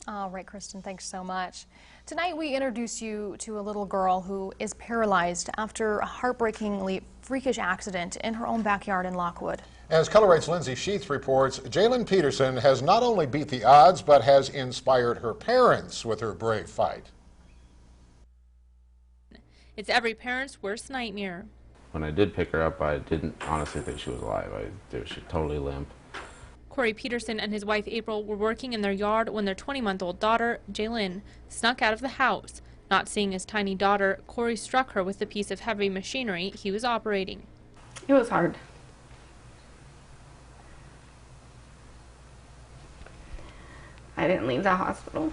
All right, Kristen, thanks so much. Tonight we introduce you to a little girl who is paralyzed after a heartbreakingly freakish accident in her own backyard in Lockwood. As KULR 8's Lindsay Sheath reports, Jaelynn Peterson has not only beat the odds, but has inspired her parents with her brave fight. It's every parent's worst nightmare. When I did pick her up, I didn't honestly think she was alive. She was totally limp. Corey Peterson and his wife April were working in their yard when their 20-month-old daughter, Jaelynn, snuck out of the house. Not seeing his tiny daughter, Corey struck her with the piece of heavy machinery he was operating. It was hard. I didn't leave the hospital.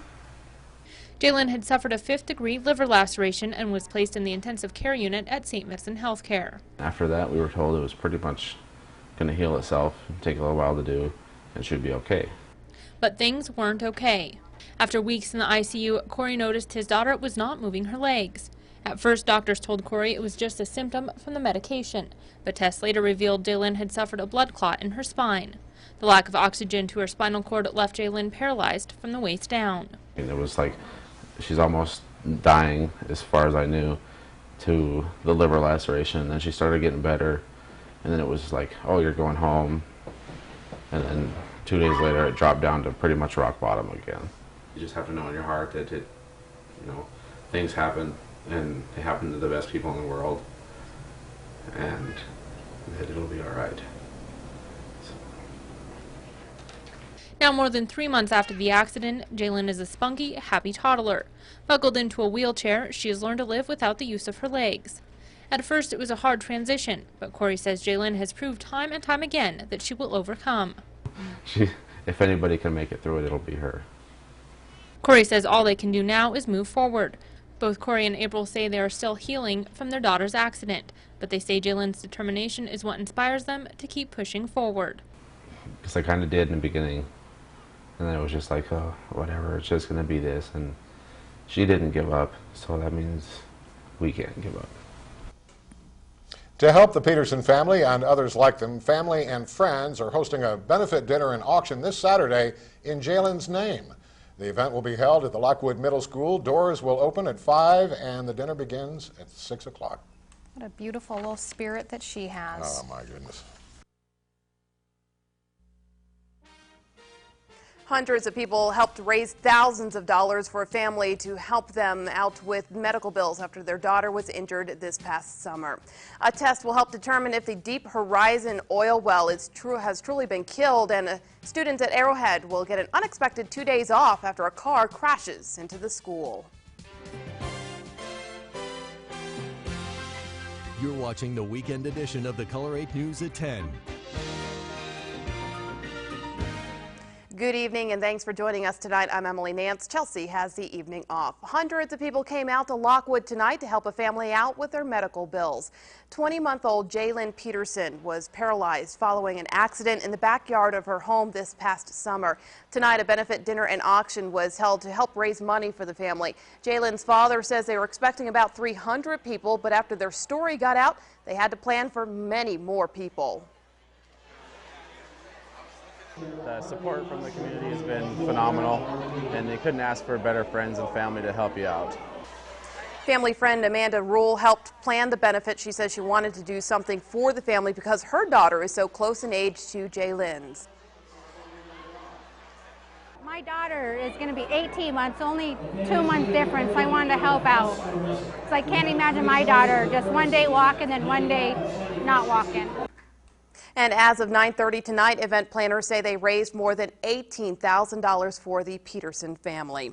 Jaelynn had suffered a 5th-degree liver laceration and was placed in the intensive care unit at St. Vincent Healthcare. After that, we were told it was pretty much going to heal itself and take a little while to do, and should be okay. But things weren't okay. After weeks in the ICU, Corey noticed his daughter was not moving her legs. At first, doctors told Corey it was just a symptom from the medication, but tests later revealed Jaelynn had suffered a blood clot in her spine. The lack of oxygen to her spinal cord left Jaelynn paralyzed from the waist down. And it was like she's almost dying, as far as I knew, to the liver laceration. And then she started getting better, and then it was like, oh, you're going home. And then 2 days later, it dropped down to pretty much rock bottom again. You just have to know in your heart that things happen, and they happen to the best people in the world, and that it'll be all right. Now, more than 3 months after the accident, Jaelynn is a spunky, happy toddler. Buckled into a wheelchair, she has learned to live without the use of her legs. At first, it was a hard transition, but Corey says Jaelynn has proved time and time again that she will overcome. If anybody can make it through it, it'll be her. Corey says all they can do now is move forward. Both Corey and April say they are still healing from their daughter's accident, but they say Jaelynn's determination is what inspires them to keep pushing forward. Because I kind of did in the beginning, and then it was just like, oh, whatever, it's just going to be this, and she didn't give up, so that means we can't give up. To help the Peterson family and others like them, family and friends are hosting a benefit dinner and auction this Saturday in Jaelynn's name. The event will be held at the Lockwood Middle School. Doors will open at 5 and the dinner begins at 6 o'clock. What a beautiful little spirit that she has. Oh, my goodness. Hundreds of people helped raise thousands of dollars for a family to help them out with medical bills after their daughter was injured this past summer. A test will help determine if the Deep Horizon oil well has truly been killed, and students at Arrowhead will get an unexpected 2 days off after a car crashes into the school. You're watching the weekend edition of the KULR 8 News at 10. Good evening and thanks for joining us tonight. I'm Emily Nance. Chelsea has the evening off. Hundreds of people came out to Lockwood tonight to help a family out with their medical bills. 20-month-old Jaelynn Peterson was paralyzed following an accident in the backyard of her home this past summer. Tonight, a benefit dinner and auction was held to help raise money for the family. Jaelynn's father says they were expecting about 300 people, but after their story got out, they had to plan for many more people. The support from the community has been phenomenal, and they couldn't ask for better friends and family to help you out. Family friend Amanda Rule helped plan the benefit. She says she wanted to do something for the family because her daughter is so close in age to Jaelynn's. My daughter is going to be 18 months, only 2 months difference. I wanted to help out. So I can't imagine my daughter just one day walking and one day not walking. And as of 9:30 tonight, event planners say they raised more than $18,000 for the Peterson family.